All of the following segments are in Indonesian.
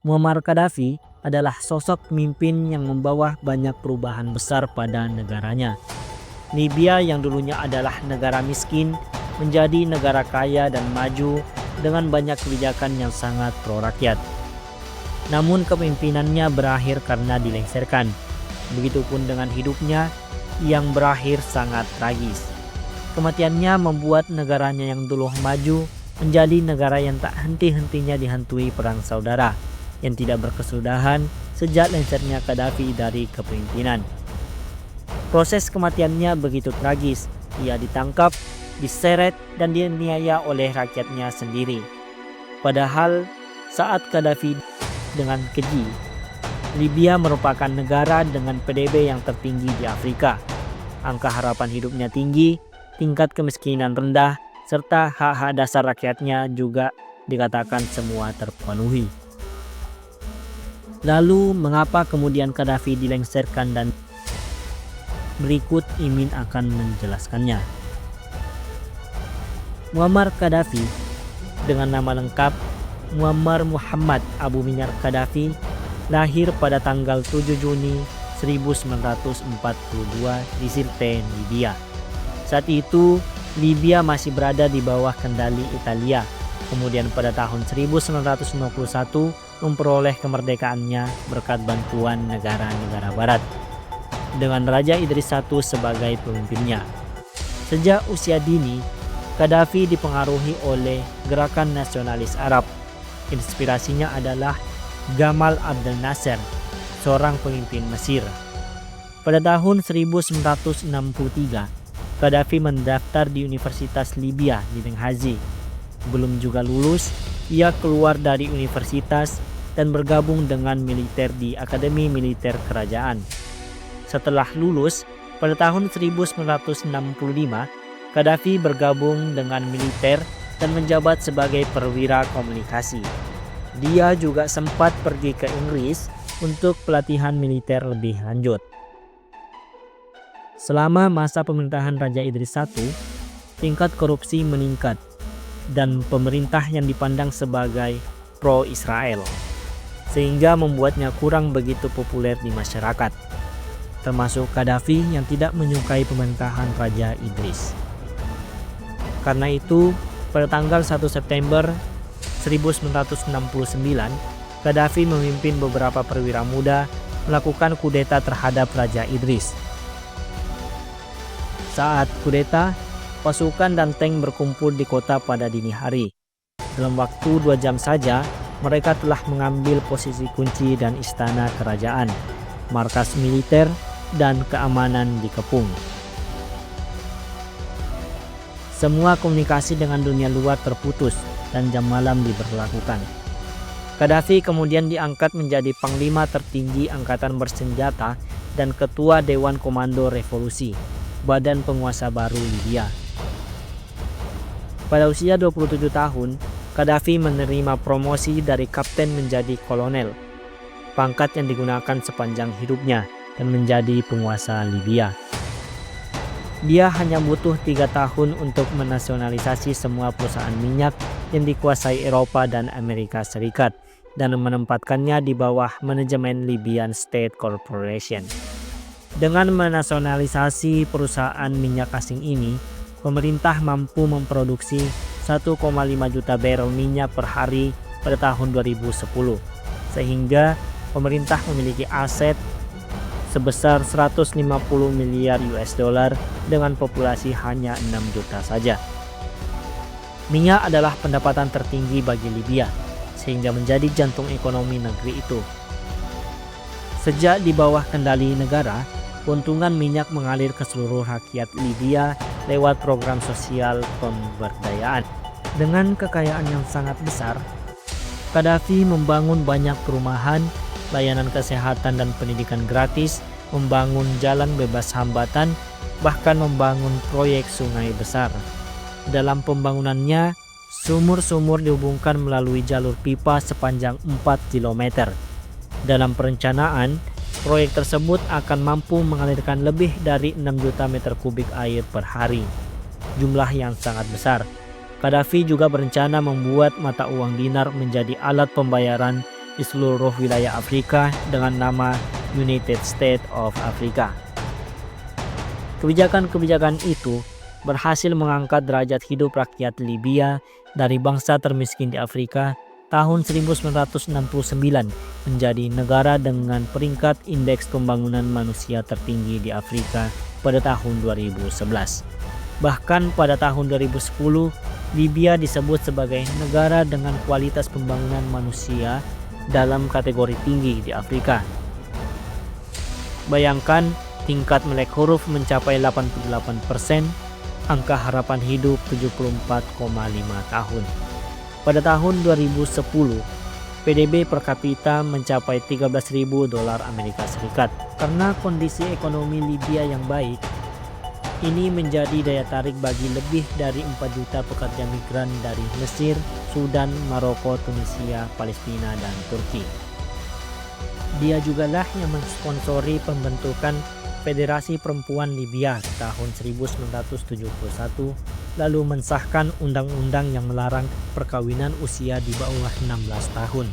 Muammar Gaddafi adalah sosok pemimpin yang membawa banyak perubahan besar pada negaranya. Libya yang dulunya adalah negara miskin menjadi negara kaya dan maju dengan banyak kebijakan yang sangat pro-rakyat. Namun kepemimpinannya berakhir karena dilengsarkan. Begitupun dengan hidupnya yang berakhir sangat tragis. Kematiannya membuat negaranya yang dulu maju menjadi negara yang tak henti-hentinya dihantui perang saudara yang tidak berkesudahan sejak lengsernya Gaddafi dari kepemimpinan. Proses kematiannya begitu tragis. Ia ditangkap, diseret, dan dianiaya oleh rakyatnya sendiri. Padahal saat Gaddafi dengan keji, Libya merupakan negara dengan PDB yang tertinggi di Afrika. Angka harapan hidupnya tinggi, tingkat kemiskinan rendah, serta hak-hak dasar rakyatnya juga dikatakan semua terpenuhi. Lalu mengapa kemudian Gaddafi dilengsarkan, dan berikut Imin akan menjelaskannya. Muammar Gaddafi dengan nama lengkap Muammar Muhammad Abu Minyar Gaddafi lahir pada tanggal 7 Juni 1942 di Sirte, Libya. Saat itu Libya masih berada di bawah kendali Italia. Kemudian pada tahun 1951 memperoleh kemerdekaannya berkat bantuan negara-negara barat dengan Raja Idris I sebagai pemimpinnya. Sejak usia dini, Gaddafi dipengaruhi oleh gerakan nasionalis Arab. Inspirasinya adalah Gamal Abdel Nasser, seorang pemimpin Mesir. Pada tahun 1963, Gaddafi mendaftar di Universitas Libya di Benghazi. Belum juga lulus, ia keluar dari universitas dan bergabung dengan militer di Akademi Militer Kerajaan. Setelah lulus, pada tahun 1965, Gaddafi bergabung dengan militer dan menjabat sebagai perwira komunikasi. Dia juga sempat pergi ke Inggris untuk pelatihan militer lebih lanjut. Selama masa pemerintahan Raja Idris I, tingkat korupsi meningkat dan pemerintah yang dipandang sebagai pro-Israel, sehingga membuatnya kurang begitu populer di masyarakat, termasuk Gaddafi yang tidak menyukai pemerintahan Raja Idris. Karena itu, pada tanggal 1 September 1969, Gaddafi memimpin beberapa perwira muda melakukan kudeta terhadap Raja Idris. Saat kudeta, pasukan dan tank berkumpul di kota pada dini hari. Dalam waktu 2 jam saja, mereka telah mengambil posisi kunci dan istana kerajaan, markas militer, dan keamanan dikepung. Semua komunikasi dengan dunia luar terputus dan jam malam diberlakukan. Gaddafi kemudian diangkat menjadi panglima tertinggi angkatan bersenjata dan ketua Dewan Komando Revolusi, badan penguasa baru Libya. Pada usia 27 tahun, Gaddafi menerima promosi dari kapten menjadi kolonel, pangkat yang digunakan sepanjang hidupnya, dan menjadi penguasa Libya. Dia hanya butuh 3 tahun untuk menasionalisasi semua perusahaan minyak yang dikuasai Eropa dan Amerika Serikat dan menempatkannya di bawah manajemen Libyan State Corporation. Dengan menasionalisasi perusahaan minyak asing ini, pemerintah mampu memproduksi 1,5 juta barel minyak per hari pada tahun 2010, sehingga pemerintah memiliki aset sebesar 150 miliar US dollar dengan populasi hanya 6 juta saja. Minyak adalah pendapatan tertinggi bagi Libya, sehingga menjadi jantung ekonomi negeri itu. Sejak di bawah kendali negara, keuntungan minyak mengalir ke seluruh rakyat Libya lewat program sosial pemberdayaan. Dengan kekayaan yang sangat besar, Gaddafi membangun banyak perumahan, layanan kesehatan dan pendidikan gratis, membangun jalan bebas hambatan, bahkan membangun proyek sungai besar. Dalam pembangunannya, sumur-sumur dihubungkan melalui jalur pipa sepanjang 4 km. Dalam perencanaan, proyek tersebut akan mampu mengalirkan lebih dari 6 juta meter kubik air per hari, jumlah yang sangat besar. Gaddafi juga berencana membuat mata uang dinar menjadi alat pembayaran di seluruh wilayah Afrika dengan nama United States of Africa. Kebijakan-kebijakan itu berhasil mengangkat derajat hidup rakyat Libya dari bangsa termiskin di Afrika tahun 1969 menjadi negara dengan peringkat indeks pembangunan manusia tertinggi di Afrika pada tahun 2011. Bahkan pada tahun 2010, Libya disebut sebagai negara dengan kualitas pembangunan manusia dalam kategori tinggi di Afrika. Bayangkan tingkat melek huruf mencapai 88%, angka harapan hidup 74,5 tahun. Pada tahun 2010, PDB per kapita mencapai $13.000 Amerika Serikat. Karena kondisi ekonomi Libya yang baik, ini menjadi daya tarik bagi lebih dari 4 juta pekerja migran dari Mesir, Sudan, Maroko, Tunisia, Palestina, dan Turki. Dia jugalah yang mensponsori pembentukan Federasi Perempuan Libya tahun 1971, lalu mensahkan undang-undang yang melarang perkawinan usia di bawah 16 tahun.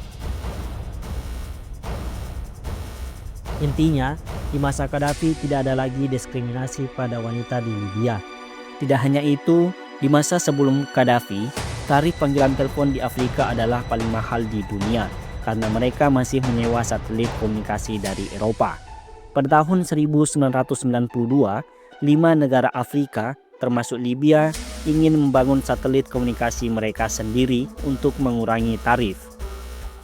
Intinya, di masa Gaddafi tidak ada lagi diskriminasi pada wanita di Libya. Tidak hanya itu, di masa sebelum Gaddafi, tarif panggilan telepon di Afrika adalah paling mahal di dunia karena mereka masih menyewa satelit komunikasi dari Eropa. Pada tahun 1992, 5 negara Afrika, termasuk Libya, ingin membangun satelit komunikasi mereka sendiri untuk mengurangi tarif.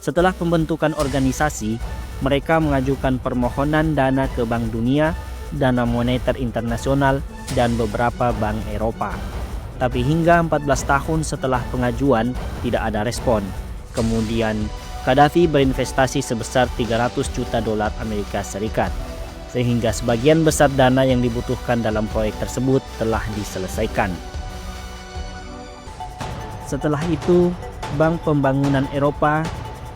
Setelah pembentukan organisasi, mereka mengajukan permohonan dana ke Bank Dunia, Dana Moneter Internasional, dan beberapa bank Eropa. Tapi hingga 14 tahun setelah pengajuan, tidak ada respon. Kemudian, Gaddafi berinvestasi sebesar $300 juta Amerika Serikat, sehingga sebagian besar dana yang dibutuhkan dalam proyek tersebut telah diselesaikan. Setelah itu, Bank Pembangunan Eropa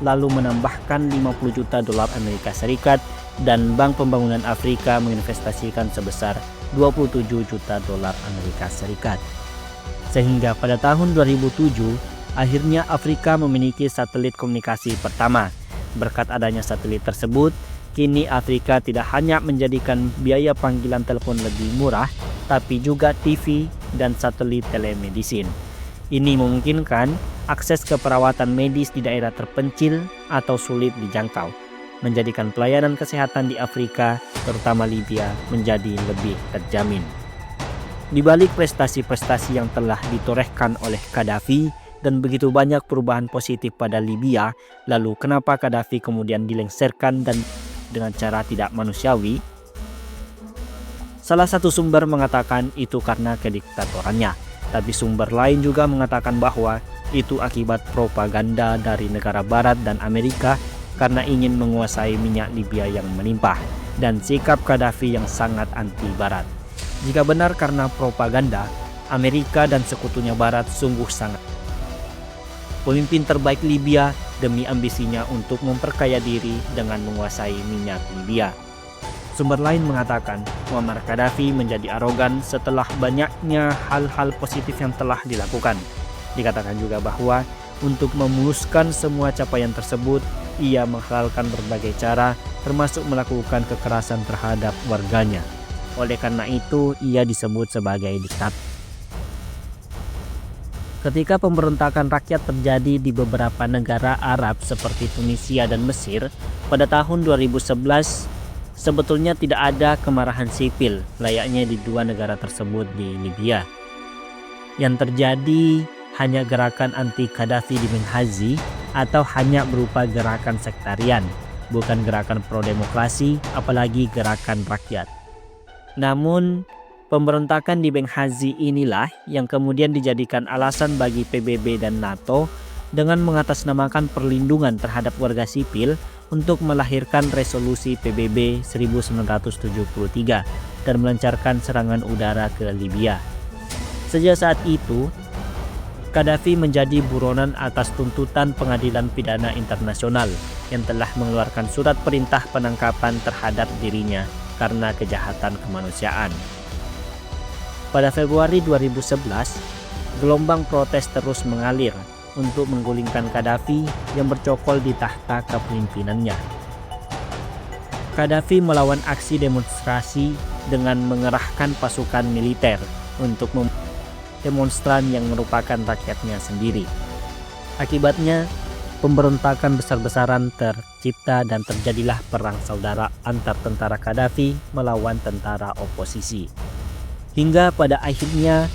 lalu menambahkan $50 juta Amerika Serikat dan Bank Pembangunan Afrika menginvestasikan sebesar $27 juta Amerika Serikat. Sehingga pada tahun 2007, akhirnya Afrika memiliki satelit komunikasi pertama. Berkat adanya satelit tersebut, kini Afrika tidak hanya menjadikan biaya panggilan telepon lebih murah, tapi juga TV dan satelit telemedicine. Ini memungkinkan akses ke perawatan medis di daerah terpencil atau sulit dijangkau, menjadikan pelayanan kesehatan di Afrika, terutama Libya, menjadi lebih terjamin. Di balik prestasi-prestasi yang telah ditorehkan oleh Gaddafi dan begitu banyak perubahan positif pada Libya, lalu kenapa Gaddafi kemudian dilengsarkan dan dengan cara tidak manusiawi? Salah satu sumber mengatakan itu karena kediktatorannya, tapi sumber lain juga mengatakan bahwa itu akibat propaganda dari negara barat dan Amerika karena ingin menguasai minyak Libya yang melimpah dan sikap Gaddafi yang sangat anti barat. Jika benar karena propaganda, Amerika dan sekutunya barat sungguh sangat pemimpin terbaik Libya demi ambisinya untuk memperkaya diri dengan menguasai minyak Libya. Sumber lain mengatakan Muammar Gaddafi menjadi arogan setelah banyaknya hal-hal positif yang telah dilakukan. Dikatakan juga bahwa untuk memuluskan semua capaian tersebut, ia menghalalkan berbagai cara termasuk melakukan kekerasan terhadap warganya. Oleh karena itu, ia disebut sebagai diktator. Ketika pemberontakan rakyat terjadi di beberapa negara Arab seperti Tunisia dan Mesir pada tahun 2011, sebetulnya tidak ada kemarahan sipil layaknya di dua negara tersebut di Libya. Yang terjadi hanya gerakan anti Gaddafi di Benghazi atau hanya berupa gerakan sektarian, bukan gerakan pro-demokrasi, apalagi gerakan rakyat. Namun, pemberontakan di Benghazi inilah yang kemudian dijadikan alasan bagi PBB dan NATO dengan mengatasnamakan perlindungan terhadap warga sipil untuk melahirkan resolusi PBB 1973 dan melancarkan serangan udara ke Libya. Sejak saat itu, Gaddafi menjadi buronan atas tuntutan Pengadilan Pidana Internasional yang telah mengeluarkan surat perintah penangkapan terhadap dirinya karena kejahatan kemanusiaan. Pada Februari 2011, gelombang protes terus mengalir untuk menggulingkan Gaddafi yang bercokol di tahta kepemimpinannya. Gaddafi melawan aksi demonstrasi dengan mengerahkan pasukan militer untuk demonstran yang merupakan rakyatnya sendiri. Akibatnya, pemberontakan besar-besaran tercipta dan terjadilah perang saudara antar tentara Gaddafi melawan tentara oposisi. Hingga pada akhirnya,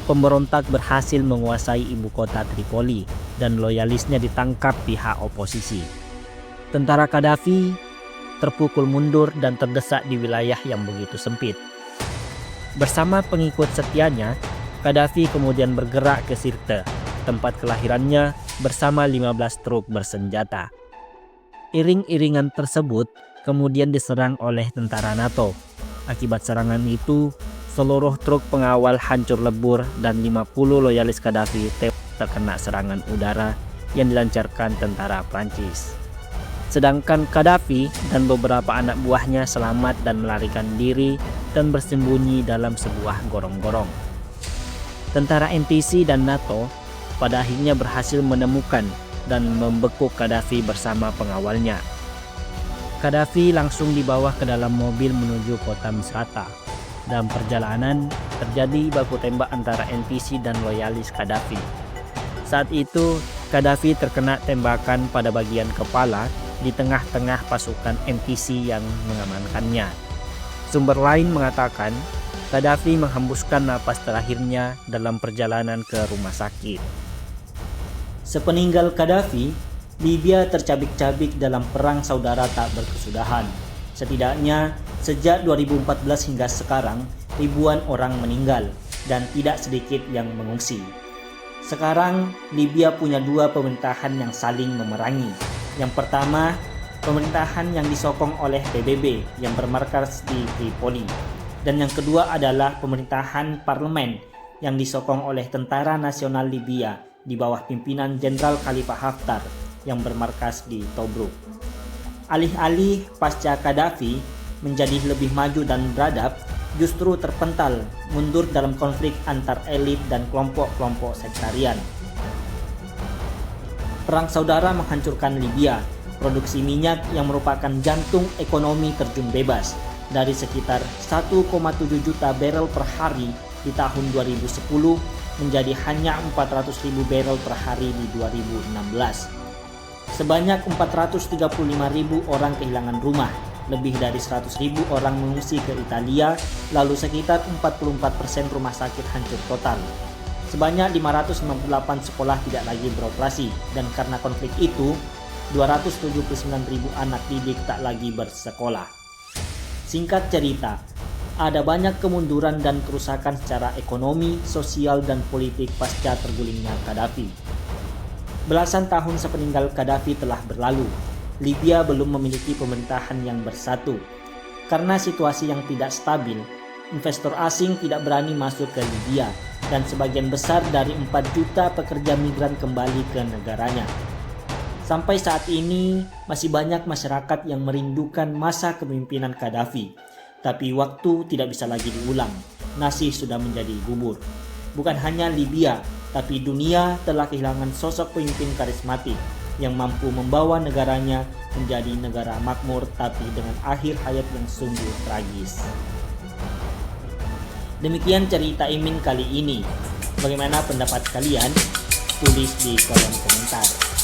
pemberontak berhasil menguasai ibu kota Tripoli dan loyalisnya ditangkap pihak oposisi. Tentara Gaddafi terpukul mundur dan terdesak di wilayah yang begitu sempit. Bersama pengikut setianya, Gaddafi kemudian bergerak ke Sirte, tempat kelahirannya, bersama 15 truk bersenjata. Iring-iringan tersebut kemudian diserang oleh tentara NATO. Akibat serangan itu, seluruh truk pengawal hancur lebur dan 50 loyalis Gaddafi terkena serangan udara yang dilancarkan tentara Prancis. Sedangkan Gaddafi dan beberapa anak buahnya selamat dan melarikan diri dan bersembunyi dalam sebuah gorong-gorong. Tentara NTC dan NATO pada akhirnya berhasil menemukan dan membekuk Gaddafi bersama pengawalnya. Gaddafi langsung dibawa ke dalam mobil menuju kota Misrata. Dalam perjalanan terjadi baku tembak antara NTC dan loyalis Gaddafi. Saat itu Gaddafi terkena tembakan pada bagian kepala di tengah-tengah pasukan NTC yang mengamankannya. Sumber lain mengatakan Gaddafi menghembuskan napas terakhirnya dalam perjalanan ke rumah sakit. Sepeninggal Gaddafi, Libya tercabik-cabik dalam perang saudara tak berkesudahan. Setidaknya sejak 2014 hingga sekarang, ribuan orang meninggal dan tidak sedikit yang mengungsi. Sekarang, Libya punya dua pemerintahan yang saling memerangi. Yang pertama, pemerintahan yang disokong oleh PBB yang bermarkas di Tripoli. Dan yang kedua adalah pemerintahan parlemen yang disokong oleh Tentara Nasional Libya di bawah pimpinan Jenderal Khalifa Haftar yang bermarkas di Tobruk. Alih-alih pasca Gaddafi menjadi lebih maju dan beradab, justru terpental mundur dalam konflik antar elit dan kelompok-kelompok sektarian. Perang saudara menghancurkan Libya, produksi minyak yang merupakan jantung ekonomi terjun bebas dari sekitar 1,7 juta barrel per hari di tahun 2010 menjadi hanya 400.000 barrel per hari di 2016. Sebanyak 435.000 orang kehilangan rumah, lebih dari 100.000 orang mengungsi ke Italia, lalu sekitar 44% rumah sakit hancur total. Sebanyak 598 sekolah tidak lagi beroperasi, dan karena konflik itu, 279.000 anak didik tak lagi bersekolah. Singkat cerita, ada banyak kemunduran dan kerusakan secara ekonomi, sosial, dan politik pasca tergulingnya Gaddafi. Belasan tahun sepeninggal Gaddafi telah berlalu. Libya belum memiliki pemerintahan yang bersatu. Karena situasi yang tidak stabil, investor asing tidak berani masuk ke Libya dan sebagian besar dari 4 juta pekerja migran kembali ke negaranya. Sampai saat ini masih banyak masyarakat yang merindukan masa kepemimpinan Gaddafi. Tapi waktu tidak bisa lagi diulang. Nasi sudah menjadi bubur. Bukan hanya Libya, tapi dunia telah kehilangan sosok pemimpin karismatik yang mampu membawa negaranya menjadi negara makmur tapi dengan akhir hayat yang sungguh tragis. Demikian cerita Imin kali ini. Bagaimana pendapat kalian? Tulis di kolom komentar.